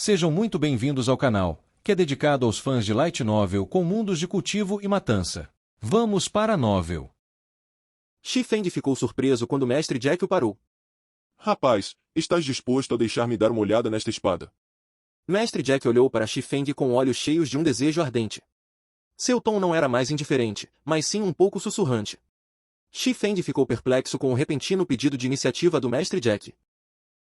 Sejam muito bem-vindos ao canal, que é dedicado aos fãs de Light Novel com mundos de cultivo e matança. Vamos para a novel. Shi-Feng ficou surpreso quando o mestre Jack o parou. Rapaz, estás disposto a deixar-me dar uma olhada nesta espada? Mestre Jack olhou para Shi-Feng com olhos cheios de um desejo ardente. Seu tom não era mais indiferente, mas sim um pouco sussurrante. Shi-Feng ficou perplexo com o repentino pedido de iniciativa do mestre Jack.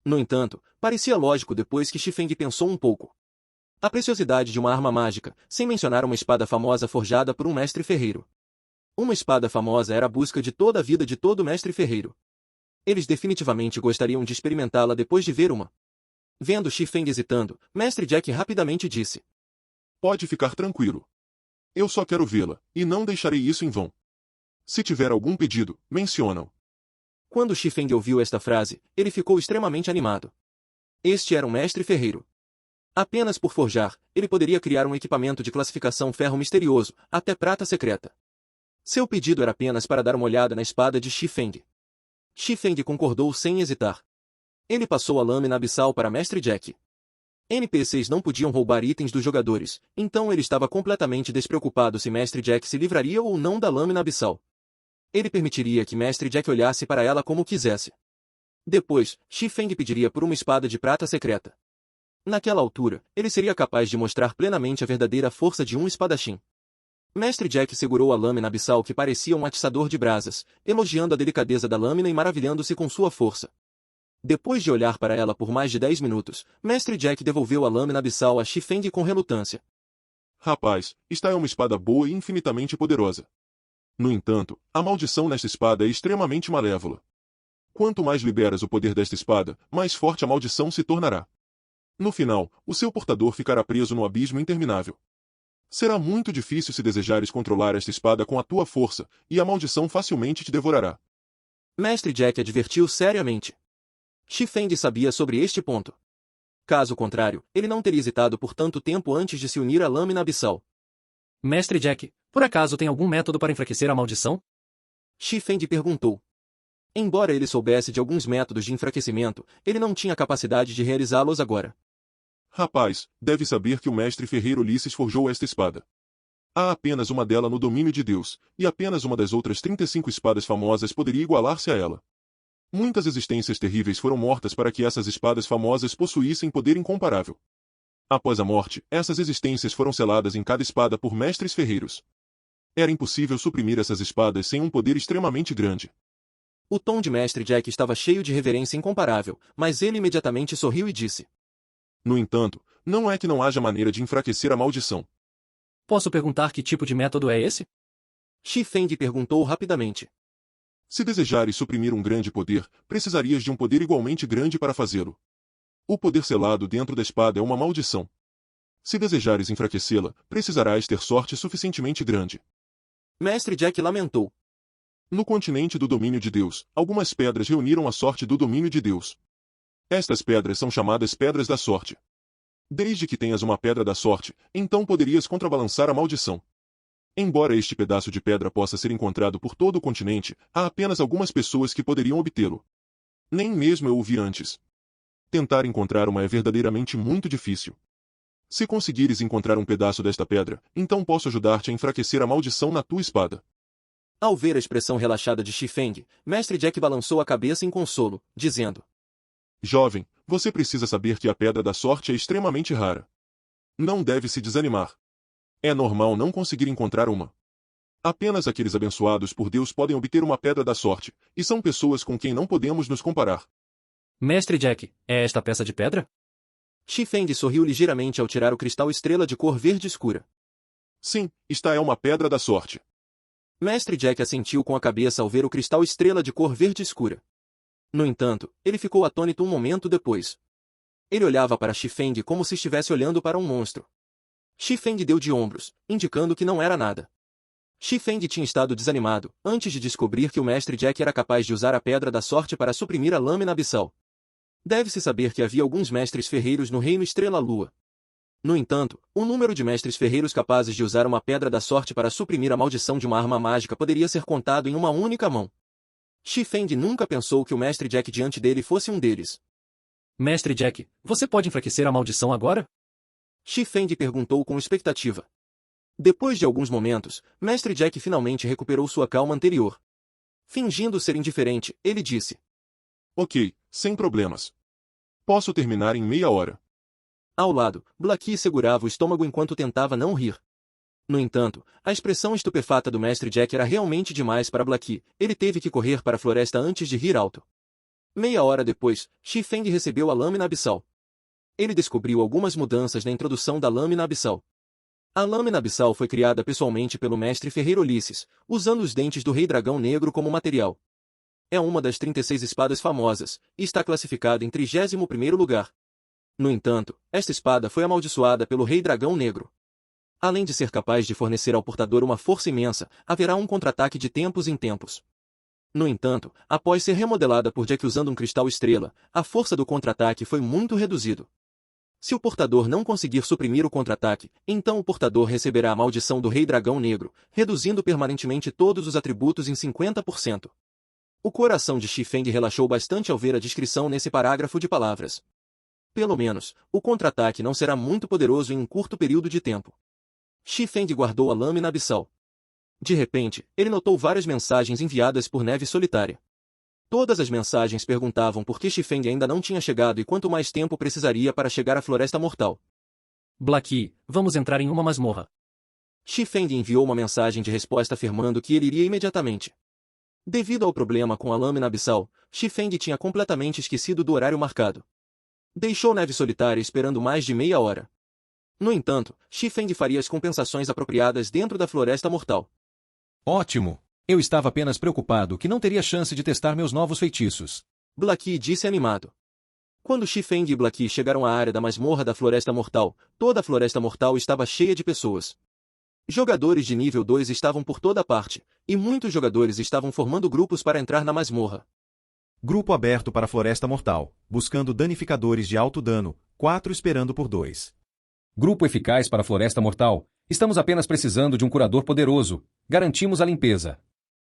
No entanto, parecia lógico depois que Shi-Feng pensou um pouco. A preciosidade de uma arma mágica, sem mencionar uma espada famosa forjada por um mestre ferreiro. Uma espada famosa era a busca de toda a vida de todo mestre ferreiro. Eles definitivamente gostariam de experimentá-la depois de ver uma. Vendo Shi-Feng hesitando, mestre Jack rapidamente disse: Pode ficar tranquilo. Eu só quero vê-la, e não deixarei isso em vão. Se tiver algum pedido, menciona-o. Quando Shi-Feng ouviu esta frase, ele ficou extremamente animado. Este era um mestre ferreiro. Apenas por forjar, ele poderia criar um equipamento de classificação ferro misterioso, até prata secreta. Seu pedido era apenas para dar uma olhada na espada de Shi-Feng. Shi-Feng concordou sem hesitar. Ele passou a lâmina abissal para mestre Jack. NPCs não podiam roubar itens dos jogadores, então ele estava completamente despreocupado se mestre Jack se livraria ou não da lâmina abissal. Ele permitiria que mestre Jack olhasse para ela como quisesse. Depois, Shi-Feng pediria por uma espada de prata secreta. Naquela altura, ele seria capaz de mostrar plenamente a verdadeira força de um espadachim. Mestre Jack segurou a lâmina abissal que parecia um atiçador de brasas, elogiando a delicadeza da lâmina e maravilhando-se com sua força. Depois de olhar para ela por mais de 10 minutos, mestre Jack devolveu a lâmina abissal a Shi-Feng com relutância. Rapaz, esta é uma espada boa e infinitamente poderosa. No entanto, a maldição nesta espada é extremamente malévola. Quanto mais liberas o poder desta espada, mais forte a maldição se tornará. No final, o seu portador ficará preso no abismo interminável. Será muito difícil se desejares controlar esta espada com a tua força, e a maldição facilmente te devorará. Mestre Jack advertiu seriamente. Shi-Feng sabia sobre este ponto. Caso contrário, ele não teria hesitado por tanto tempo antes de se unir à lâmina abissal. Mestre Jack, por acaso tem algum método para enfraquecer a maldição? Shi-Feng perguntou. Embora ele soubesse de alguns métodos de enfraquecimento, ele não tinha capacidade de realizá-los agora. Rapaz, deve saber que o mestre ferreiro Ulisses forjou esta espada. Há apenas uma dela no domínio de Deus, e apenas uma das outras 35 espadas famosas poderia igualar-se a ela. Muitas existências terríveis foram mortas para que essas espadas famosas possuíssem poder incomparável. Após a morte, essas existências foram seladas em cada espada por mestres ferreiros. Era impossível suprimir essas espadas sem um poder extremamente grande. O tom de mestre Jack estava cheio de reverência incomparável, mas ele imediatamente sorriu e disse: No entanto, não é que não haja maneira de enfraquecer a maldição. Posso perguntar que tipo de método é esse? Shi-Feng perguntou rapidamente. Se desejares suprimir um grande poder, precisarias de um poder igualmente grande para fazê-lo. O poder selado dentro da espada é uma maldição. Se desejares enfraquecê-la, precisarás ter sorte suficientemente grande. Mestre Jack lamentou. No continente do domínio de Deus, algumas pedras reuniram a sorte do domínio de Deus. Estas pedras são chamadas pedras da sorte. Desde que tenhas uma pedra da sorte, então poderias contrabalançar a maldição. Embora este pedaço de pedra possa ser encontrado por todo o continente, há apenas algumas pessoas que poderiam obtê-lo. Nem mesmo eu o vi antes. Tentar encontrar uma é verdadeiramente muito difícil. Se conseguires encontrar um pedaço desta pedra, então posso ajudar-te a enfraquecer a maldição na tua espada. Ao ver a expressão relaxada de Shi-Feng, mestre Jack balançou a cabeça em consolo, dizendo: Jovem, você precisa saber que a pedra da sorte é extremamente rara. Não deve se desanimar. É normal não conseguir encontrar uma. Apenas aqueles abençoados por Deus podem obter uma pedra da sorte, e são pessoas com quem não podemos nos comparar. Mestre Jack, é esta peça de pedra? Shi-Feng sorriu ligeiramente ao tirar o cristal estrela de cor verde escura. Sim, esta é uma pedra da sorte. Mestre Jack assentiu com a cabeça ao ver o cristal estrela de cor verde escura. No entanto, ele ficou atônito um momento depois. Ele olhava para Shi-Feng como se estivesse olhando para um monstro. Shi-Feng deu de ombros, indicando que não era nada. Shi-Feng tinha estado desanimado, antes de descobrir que o mestre Jack era capaz de usar a pedra da sorte para suprimir a lâmina abissal. Deve-se saber que havia alguns mestres ferreiros no reino Estrela-Lua. No entanto, o número de mestres ferreiros capazes de usar uma pedra da sorte para suprimir a maldição de uma arma mágica poderia ser contado em uma única mão. Shi-Feng nunca pensou que o mestre Jack diante dele fosse um deles. Mestre Jack, você pode enfraquecer a maldição agora? Shi Feng perguntou com expectativa. Depois de alguns momentos, Mestre Jack finalmente recuperou sua calma anterior. Fingindo ser indiferente, ele disse. Ok, sem problemas. Posso terminar em meia hora. Ao lado, Blackie segurava o estômago enquanto tentava não rir. No entanto, a expressão estupefata do Mestre Jack era realmente demais para Blackie. Ele teve que correr para a floresta antes de rir alto. Meia hora depois, Shi Feng recebeu a lâmina abissal. Ele descobriu algumas mudanças na introdução da lâmina abissal. A lâmina abissal foi criada pessoalmente pelo mestre ferreiro Ulisses, usando os dentes do Rei Dragão Negro como material. É uma das 36 espadas famosas, e está classificada em 31º lugar. No entanto, esta espada foi amaldiçoada pelo Rei Dragão Negro. Além de ser capaz de fornecer ao portador uma força imensa, haverá um contra-ataque de tempos em tempos. No entanto, após ser remodelada por Jack usando um cristal estrela, a força do contra-ataque foi muito reduzido. Se o portador não conseguir suprimir o contra-ataque, então o portador receberá a maldição do Rei Dragão Negro, reduzindo permanentemente todos os atributos em 50%. O coração de Shi Feng relaxou bastante ao ver a descrição nesse parágrafo de palavras. Pelo menos, o contra-ataque não será muito poderoso em um curto período de tempo. Shi Feng guardou a lâmina abissal. De repente, ele notou várias mensagens enviadas por Neve Solitária. Todas as mensagens perguntavam por que Shi Feng ainda não tinha chegado e quanto mais tempo precisaria para chegar à Floresta Mortal. Blackie, vamos entrar em uma masmorra. Shi Feng enviou uma mensagem de resposta afirmando que ele iria imediatamente. Devido ao problema com a lâmina abissal, Shi Feng tinha completamente esquecido do horário marcado. Deixou Neve Solitária esperando mais de meia hora. No entanto, Shi Feng faria as compensações apropriadas dentro da Floresta Mortal. Ótimo! Eu estava apenas preocupado que não teria chance de testar meus novos feitiços. Blackie disse animado. Quando Shi Feng e Blackie chegaram à área da masmorra da Floresta Mortal, toda a Floresta Mortal estava cheia de pessoas. Jogadores de nível 2 estavam por toda parte, e muitos jogadores estavam formando grupos para entrar na masmorra. Grupo aberto para a Floresta Mortal, buscando danificadores de alto dano, 4 esperando por 2. Grupo eficaz para a Floresta Mortal. Estamos apenas precisando de um curador poderoso. Garantimos a limpeza.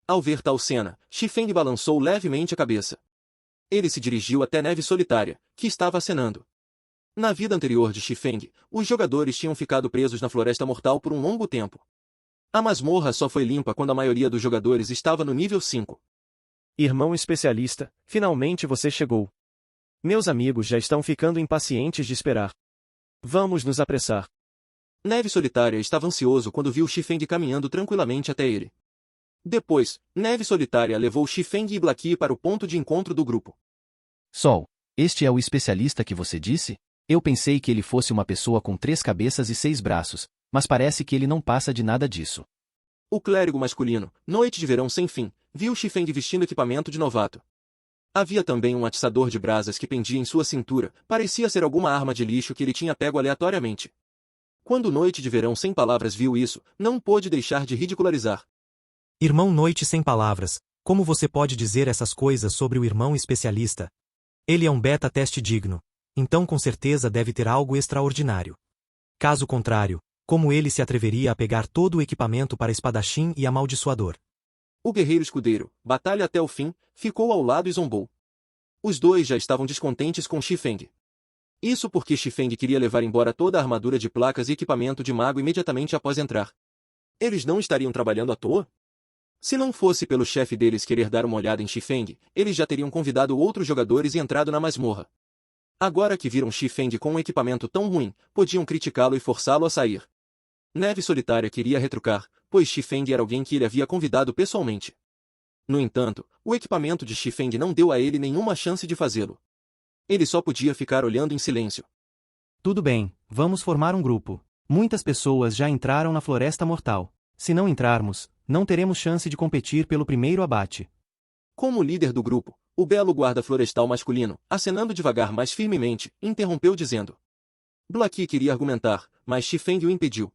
Ao ver tal cena, Shi Feng balançou levemente a cabeça. Ele se dirigiu até Neve Solitária, que estava acenando. Na vida anterior de Shi Feng, os jogadores tinham ficado presos na Floresta Mortal por um longo tempo. A masmorra só foi limpa quando a maioria dos jogadores estava no nível 5. Irmão especialista, finalmente você chegou. Meus amigos já estão ficando impacientes de esperar. Vamos nos apressar. Neve Solitária estava ansioso quando viu Shi Feng caminhando tranquilamente até ele. Depois, Neve Solitária levou Shi Feng e Blackie para o ponto de encontro do grupo. Sol, este é o especialista que você disse? Eu pensei que ele fosse uma pessoa com 3 cabeças e 6 braços, mas parece que ele não passa de nada disso. O clérigo masculino, Noite de Verão Sem Fim, viu Shi Feng vestindo equipamento de novato. Havia também um atiçador de brasas que pendia em sua cintura, parecia ser alguma arma de lixo que ele tinha pego aleatoriamente. Quando Noite de Verão Sem Palavras viu isso, não pôde deixar de ridicularizar. Irmão Noite Sem Palavras, como você pode dizer essas coisas sobre o irmão especialista? Ele é um beta-teste digno, então com certeza deve ter algo extraordinário. Caso contrário, como ele se atreveria a pegar todo o equipamento para espadachim e amaldiçoador? O guerreiro escudeiro, batalha até o fim, ficou ao lado e zombou. Os dois já estavam descontentes com Shi Feng. Isso porque Shi Feng queria levar embora toda a armadura de placas e equipamento de mago imediatamente após entrar. Eles não estariam trabalhando à toa? Se não fosse pelo chefe deles querer dar uma olhada em Shi Feng, eles já teriam convidado outros jogadores e entrado na masmorra. Agora que viram Shi Feng com um equipamento tão ruim, podiam criticá-lo e forçá-lo a sair. Neve Solitária queria retrucar, pois Shi Feng era alguém que ele havia convidado pessoalmente. No entanto, o equipamento de Shi Feng não deu a ele nenhuma chance de fazê-lo. Ele só podia ficar olhando em silêncio. Tudo bem, vamos formar um grupo. Muitas pessoas já entraram na Floresta Mortal. Se não entrarmos, não teremos chance de competir pelo primeiro abate. Como líder do grupo, o belo guarda florestal masculino, acenando devagar mas firmemente, interrompeu dizendo. Blackie queria argumentar, mas Shi Feng o impediu.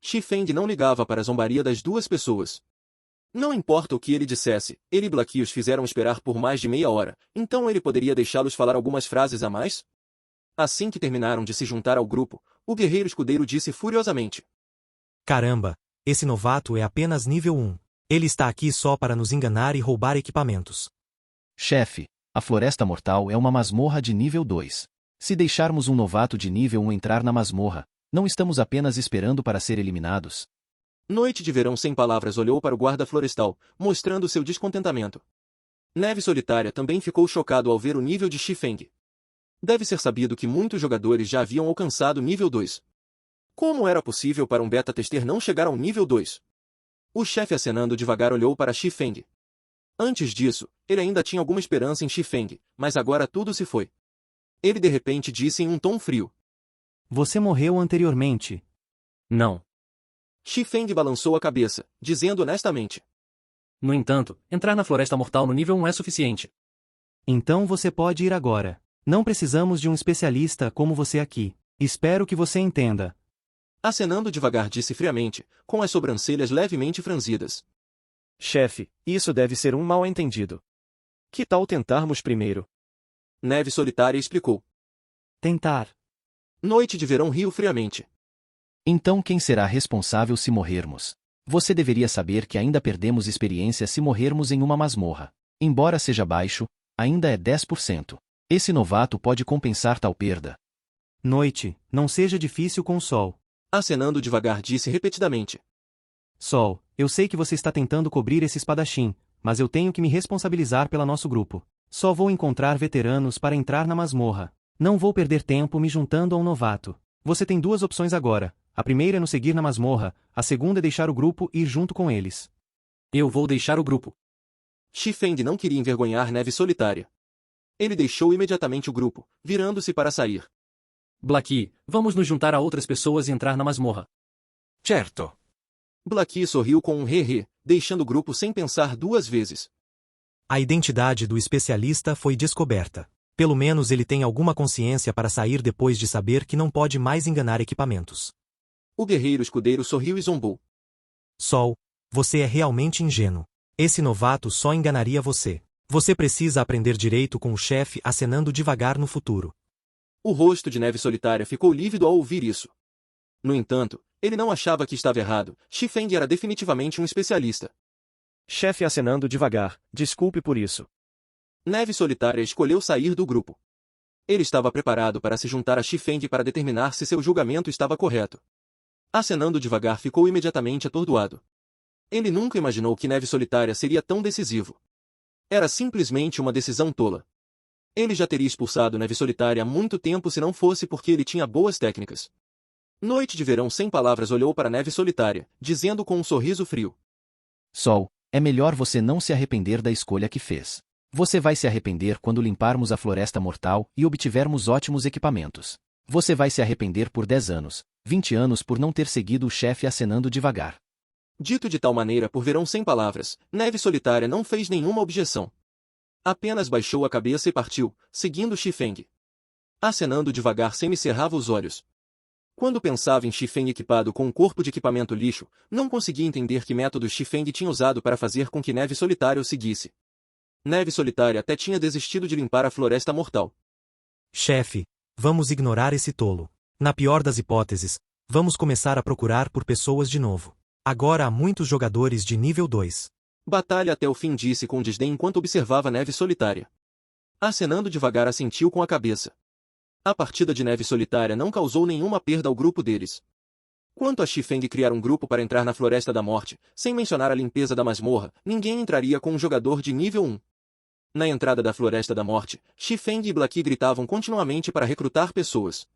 Shi Feng não ligava para a zombaria das duas pessoas. Não importa o que ele dissesse, ele e Blackie os fizeram esperar por mais de meia hora, então ele poderia deixá-los falar algumas frases a mais? Assim que terminaram de se juntar ao grupo, o guerreiro escudeiro disse furiosamente. Caramba, esse novato é apenas nível 1. Ele está aqui só para nos enganar e roubar equipamentos. Chefe, A Floresta Mortal é uma masmorra de nível 2. Se deixarmos um novato de nível 1 entrar na masmorra, não estamos apenas esperando para ser eliminados. Noite de Verão sem palavras olhou para o guarda florestal, mostrando seu descontentamento. Neve Solitária também ficou chocado ao ver o nível de Xifeng. Deve ser sabido que muitos jogadores já haviam alcançado nível 2. Como era possível para um beta-tester não chegar ao nível 2? O chefe acenando devagar olhou para Xifeng. Antes disso, ele ainda tinha alguma esperança em Xifeng, mas agora tudo se foi. Ele de repente disse em um tom frio. Você morreu anteriormente. Não. Xifeng balançou a cabeça, dizendo honestamente. No entanto, entrar na Floresta Mortal no nível 1 é suficiente. Então você pode ir agora. Não precisamos de um especialista como você aqui. Espero que você entenda. Acenando devagar disse friamente, com as sobrancelhas levemente franzidas. Chefe, isso deve ser um mal-entendido. Que tal tentarmos primeiro? Neve Solitária explicou. Tentar. Noite de Verão riu friamente. Então quem será responsável se morrermos? Você deveria saber que ainda perdemos experiência se morrermos em uma masmorra. Embora seja baixo, ainda é 10%. Esse novato pode compensar tal perda. Noite, não seja difícil com o sol. Acenando devagar disse repetidamente. Sol, eu sei que você está tentando cobrir esse espadachim, mas eu tenho que me responsabilizar pelo nosso grupo. Só vou encontrar veteranos para entrar na masmorra. Não vou perder tempo me juntando a um novato. Você tem duas opções agora. A primeira é nos seguir na masmorra, a segunda é deixar o grupo e ir junto com eles. Eu vou deixar o grupo. Xifeng não queria envergonhar Neve Solitária. Ele deixou imediatamente o grupo, virando-se para sair. Blackie, vamos nos juntar a outras pessoas e entrar na masmorra. Certo. Blackie sorriu com um he-he, deixando o grupo sem pensar duas vezes. A identidade do especialista foi descoberta. Pelo menos ele tem alguma consciência para sair depois de saber que não pode mais enganar equipamentos. O guerreiro escudeiro sorriu e zombou. Sol, você é realmente ingênuo. Esse novato só enganaria você. Você precisa aprender direito com o chefe acenando devagar no futuro. O rosto de Neve Solitária ficou lívido ao ouvir isso. No entanto, ele não achava que estava errado. Xifeng era definitivamente um especialista. Chefe acenando devagar, desculpe por isso. Neve Solitária escolheu sair do grupo. Ele estava preparado para se juntar a Xifeng para determinar se seu julgamento estava correto. Acenando devagar ficou imediatamente atordoado. Ele nunca imaginou que Neve Solitária seria tão decisivo. Era simplesmente uma decisão tola. Ele já teria expulsado Neve Solitária há muito tempo se não fosse porque ele tinha boas técnicas. Noite de Verão sem palavras olhou para Neve Solitária, dizendo com um sorriso frio. Sol, é melhor você não se arrepender da escolha que fez. Você vai se arrepender quando limparmos a Floresta Mortal e obtivermos ótimos equipamentos. Você vai se arrepender por 10 anos, 20 anos por não ter seguido o chefe acenando devagar. Dito de tal maneira por Verão sem palavras, Neve Solitária não fez nenhuma objeção. Apenas baixou a cabeça e partiu, seguindo Xifeng. Acenando devagar semicerrava os olhos. Quando pensava em Xifeng equipado com um corpo de equipamento lixo, não conseguia entender que métodos Xifeng tinha usado para fazer com que Neve Solitária o seguisse. Neve Solitária até tinha desistido de limpar a Floresta Mortal. Chefe, vamos ignorar esse tolo. Na pior das hipóteses, vamos começar a procurar por pessoas de novo. Agora há muitos jogadores de nível 2. Batalha até o fim disse com desdém enquanto observava Neve Solitária. Acenando devagar assentiu com a cabeça. A partida de Neve Solitária não causou nenhuma perda ao grupo deles. Quanto a Xifeng criar um grupo para entrar na Floresta da Morte, sem mencionar a limpeza da masmorra, ninguém entraria com um jogador de nível 1. Na entrada da Floresta da Morte, Xifeng e Blackie gritavam continuamente para recrutar pessoas.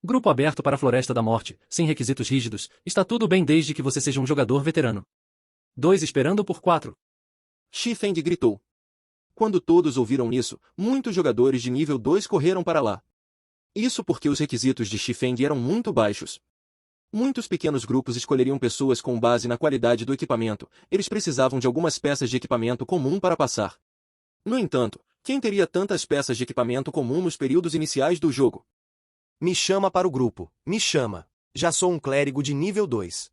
Grupo aberto para a Floresta da Morte, sem requisitos rígidos, está tudo bem desde que você seja um jogador veterano. 2 esperando por 4. Xifeng gritou. Quando todos ouviram isso, muitos jogadores de nível 2 correram para lá. Isso porque os requisitos de Xifeng eram muito baixos. Muitos pequenos grupos escolheriam pessoas com base na qualidade do equipamento, eles precisavam de algumas peças de equipamento comum para passar. No entanto, quem teria tantas peças de equipamento comum nos períodos iniciais do jogo? Me chama para o grupo, me chama. Já sou um clérigo de nível 2.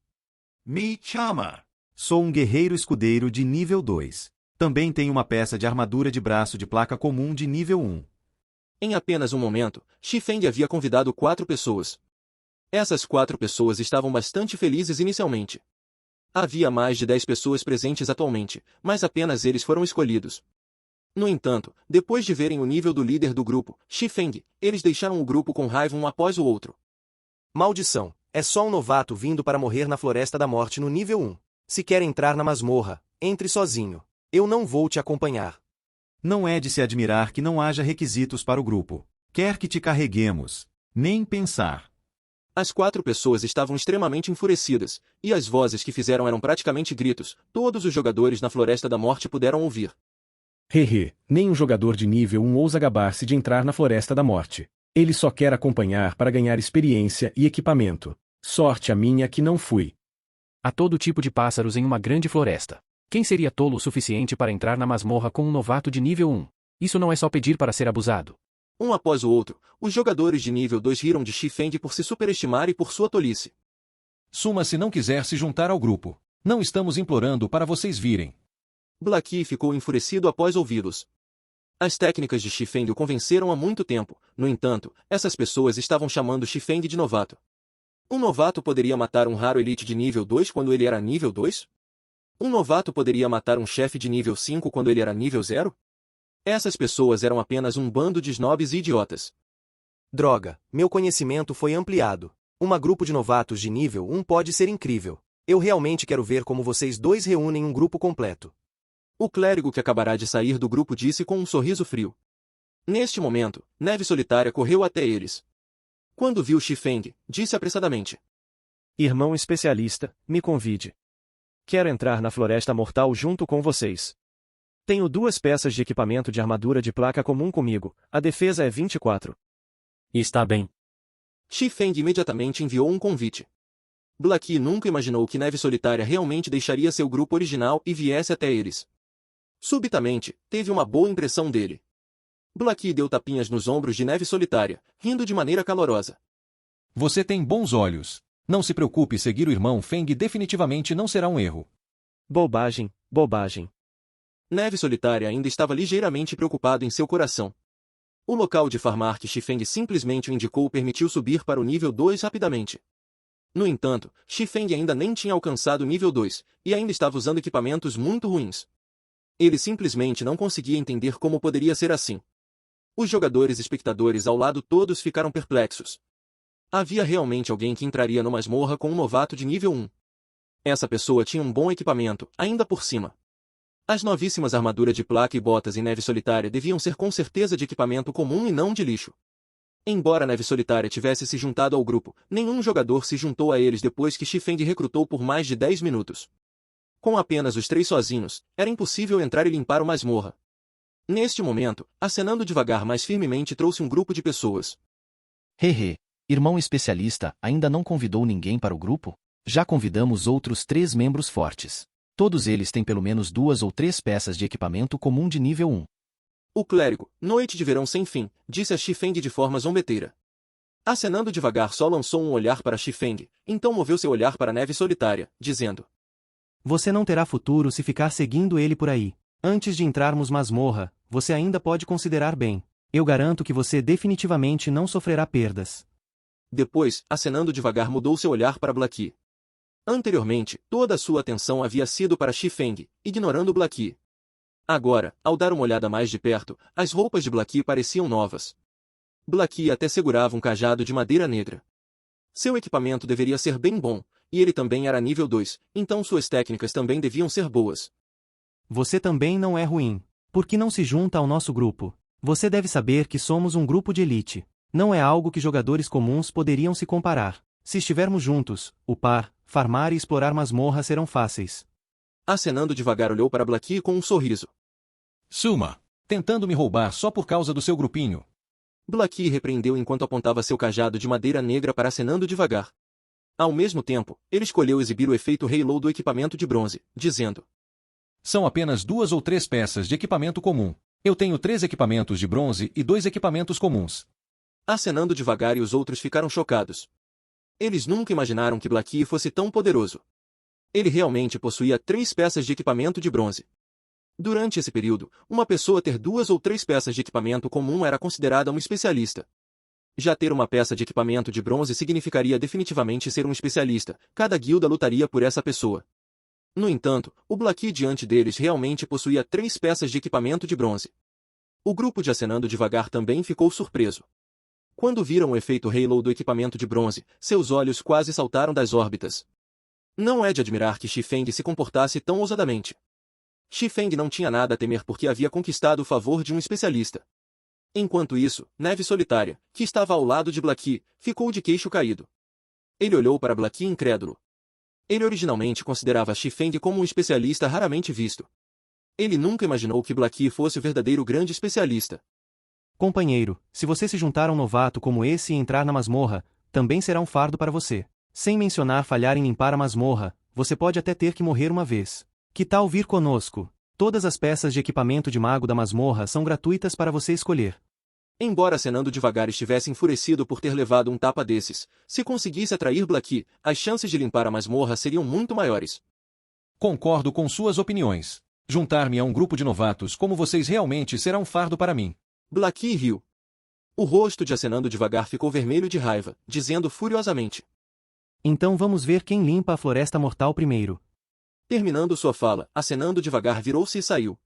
Me chama. Sou um guerreiro escudeiro de nível 2. Também tenho uma peça de armadura de braço de placa comum de nível 1. Em apenas um momento, Xifeng havia convidado 4 pessoas. Essas 4 pessoas estavam bastante felizes inicialmente. Havia mais de 10 pessoas presentes atualmente, mas apenas eles foram escolhidos. No entanto, depois de verem o nível do líder do grupo, Xifeng, eles deixaram o grupo com raiva um após o outro. Maldição. É só um novato vindo para morrer na Floresta da Morte no nível 1. Se quer entrar na masmorra, entre sozinho. Eu não vou te acompanhar. Não é de se admirar que não haja requisitos para o grupo. Quer que te carreguemos. Nem pensar. As 4 pessoas estavam extremamente enfurecidas, e as vozes que fizeram eram praticamente gritos. Todos os jogadores na Floresta da Morte puderam ouvir. Hehe, nenhum jogador de nível 1 ousa gabar-se de entrar na Floresta da Morte. Ele só quer acompanhar para ganhar experiência e equipamento. Sorte a minha que não fui. Há todo tipo de pássaros em uma grande floresta. Quem seria tolo o suficiente para entrar na masmorra com um novato de nível 1? Isso não é só pedir para ser abusado. Um após o outro, os jogadores de nível 2 riram de Xifeng por se superestimar e por sua tolice. Suma se não quiser se juntar ao grupo. Não estamos implorando para vocês virem. Blackie ficou enfurecido após ouvi-los. As técnicas de Xifeng o convenceram há muito tempo, no entanto, essas pessoas estavam chamando Xifeng de novato. Um novato poderia matar um raro elite de nível 2 quando ele era nível 2? Um novato poderia matar um chefe de nível 5 quando ele era nível 0? Essas pessoas eram apenas um bando de snobs e idiotas. Droga, meu conhecimento foi ampliado. Um grupo de novatos de nível 1 pode ser incrível. Eu realmente quero ver como vocês dois reúnem um grupo completo. O clérigo que acabará de sair do grupo disse com um sorriso frio. Neste momento, Neve Solitária correu até eles. Quando viu Xifeng, disse apressadamente. Irmão especialista, me convide. Quero entrar na Floresta Mortal junto com vocês. Tenho 2 peças de equipamento de armadura de placa comum comigo, a defesa é 24. Está bem. Xifeng imediatamente enviou um convite. Blackie nunca imaginou que Neve Solitária realmente deixaria seu grupo original e viesse até eles. Subitamente, teve uma boa impressão dele. Blackie deu tapinhas nos ombros de Neve Solitária, rindo de maneira calorosa. Você tem bons olhos. Não se preocupe, seguir o irmão Feng definitivamente não será um erro. Bobagem, bobagem. Neve Solitária ainda estava ligeiramente preocupado em seu coração. O local de farmar que Xifeng simplesmente o indicou permitiu subir para o nível 2 rapidamente. No entanto, Xifeng ainda nem tinha alcançado o nível 2, e ainda estava usando equipamentos muito ruins. Ele simplesmente não conseguia entender como poderia ser assim. Os jogadores e espectadores ao lado todos ficaram perplexos. Havia realmente alguém que entraria numa masmorra com um novato de nível 1. Essa pessoa tinha um bom equipamento, ainda por cima. As novíssimas armaduras de placa e botas em Neve Solitária deviam ser com certeza de equipamento comum e não de lixo. Embora Neve Solitária tivesse se juntado ao grupo, nenhum jogador se juntou a eles depois que Xifeng recrutou por mais de 10 minutos. Com apenas os 3 sozinhos, era impossível entrar e limpar o masmorra. Neste momento, acenando devagar mas firmemente trouxe um grupo de pessoas. Hehe, irmão especialista ainda não convidou ninguém para o grupo? Já convidamos outros 3 membros fortes. Todos eles têm pelo menos 2 ou 3 peças de equipamento comum de nível 1. O clérigo, noite de verão sem fim, disse a Xifeng de forma zombeteira. Acenando devagar só lançou um olhar para Xifeng, então moveu seu olhar para a Neve Solitária, dizendo. Você não terá futuro se ficar seguindo ele por aí. Antes de entrarmos masmorra, você ainda pode considerar bem. Eu garanto que você definitivamente não sofrerá perdas. Depois, acenando devagar mudou seu olhar para Blackie. Anteriormente, toda a sua atenção havia sido para Xifeng, ignorando Blackie. Agora, ao dar uma olhada mais de perto, as roupas de Blackie pareciam novas. Blackie até segurava um cajado de madeira negra. Seu equipamento deveria ser bem bom, e ele também era nível 2, então suas técnicas também deviam ser boas. Você também não é ruim. Por que não se junta ao nosso grupo? Você deve saber que somos um grupo de elite. Não é algo que jogadores comuns poderiam se comparar. Se estivermos juntos, upar, farmar e explorar masmorra serão fáceis. Acenando devagar olhou para Blackie com um sorriso. Suma, tentando me roubar só por causa do seu grupinho. Blackie repreendeu enquanto apontava seu cajado de madeira negra para acenando devagar. Ao mesmo tempo, ele escolheu exibir o efeito Halo do equipamento de bronze, dizendo. São apenas 2 ou 3 peças de equipamento comum. Eu tenho 3 equipamentos de bronze e 2 equipamentos comuns. Acenando devagar e os outros ficaram chocados. Eles nunca imaginaram que Blackie fosse tão poderoso. Ele realmente possuía 3 peças de equipamento de bronze. Durante esse período, uma pessoa ter 2 ou 3 peças de equipamento comum era considerada um especialista. Já ter uma peça de equipamento de bronze significaria definitivamente ser um especialista, cada guilda lutaria por essa pessoa. No entanto, o Blackie diante deles realmente possuía 3 peças de equipamento de bronze. O grupo de Acenando Devagar também ficou surpreso. Quando viram o efeito Halo do equipamento de bronze, seus olhos quase saltaram das órbitas. Não é de admirar que Xifeng se comportasse tão ousadamente. Xifeng não tinha nada a temer porque havia conquistado o favor de um especialista. Enquanto isso, Neve Solitária, que estava ao lado de Blackie, ficou de queixo caído. Ele olhou para Blackie incrédulo. Ele originalmente considerava Xifeng como um especialista raramente visto. Ele nunca imaginou que Blackie fosse o verdadeiro grande especialista. Companheiro, se você se juntar a um novato como esse e entrar na masmorra, também será um fardo para você. Sem mencionar falhar em limpar a masmorra, você pode até ter que morrer uma vez. Que tal vir conosco? Todas as peças de equipamento de mago da masmorra são gratuitas para você escolher. Embora Acenando Devagar estivesse enfurecido por ter levado um tapa desses, se conseguisse atrair Blackie, as chances de limpar a masmorra seriam muito maiores. Concordo com suas opiniões. Juntar-me a um grupo de novatos como vocês realmente será um fardo para mim. Blackie riu. O rosto de Acenando Devagar ficou vermelho de raiva, dizendo furiosamente: Então vamos ver quem limpa a Floresta Mortal primeiro. Terminando sua fala, Acenando Devagar virou-se e saiu.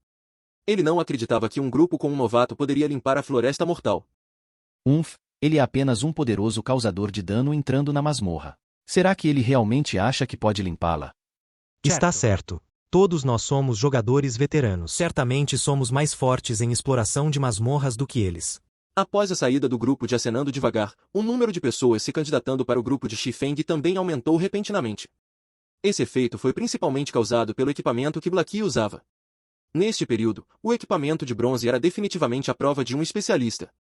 Ele não acreditava que um grupo com um novato poderia limpar a Floresta Mortal. Ele é apenas um poderoso causador de dano entrando na masmorra. Será que ele realmente acha que pode limpá-la? Está certo. Todos nós somos jogadores veteranos. Certamente somos mais fortes em exploração de masmorras do que eles. Após a saída do grupo de Acenando Devagar, o número de pessoas se candidatando para o grupo de Xifeng também aumentou repentinamente. Esse efeito foi principalmente causado pelo equipamento que Blackie usava. Neste período, o equipamento de bronze era definitivamente a prova de um especialista.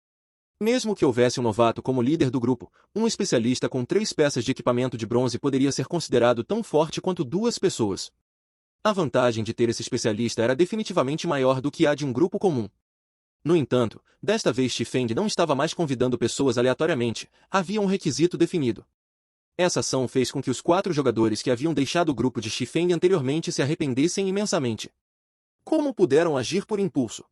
Mesmo que houvesse um novato como líder do grupo, um especialista com 3 peças de equipamento de bronze poderia ser considerado tão forte quanto 2 pessoas. A vantagem de ter esse especialista era definitivamente maior do que a de um grupo comum. No entanto, desta vez Xifeng não estava mais convidando pessoas aleatoriamente, havia um requisito definido. Essa ação fez com que os 4 jogadores que haviam deixado o grupo de Xifeng anteriormente se arrependessem imensamente. Como puderam agir por impulso?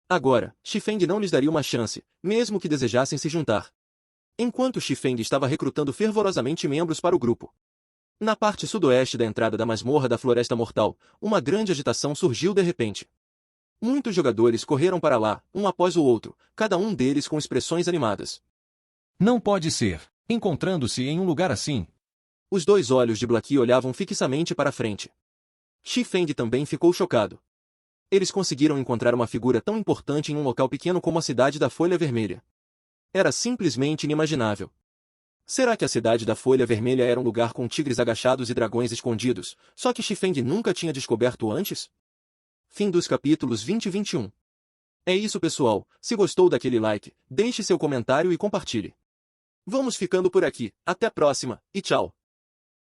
Agora, Xifeng não lhes daria uma chance, mesmo que desejassem se juntar. Enquanto Xifeng estava recrutando fervorosamente membros para o grupo. Na parte sudoeste da entrada da masmorra da Floresta Mortal, uma grande agitação surgiu de repente. Muitos jogadores correram para lá, um após o outro, cada um deles com expressões animadas. Não pode ser. Encontrando-se em um lugar assim. Os 2 olhos de Blackie olhavam fixamente para a frente. Xifeng também ficou chocado. Eles conseguiram encontrar uma figura tão importante em um local pequeno como a Cidade da Folha Vermelha. Era simplesmente inimaginável. Será que a Cidade da Folha Vermelha era um lugar com tigres agachados e dragões escondidos, só que Xifeng nunca tinha descoberto antes? Fim dos capítulos 20 e 21. É isso, pessoal. Se gostou daquele like, deixe seu comentário e compartilhe. Vamos ficando por aqui. Até a próxima, e tchau!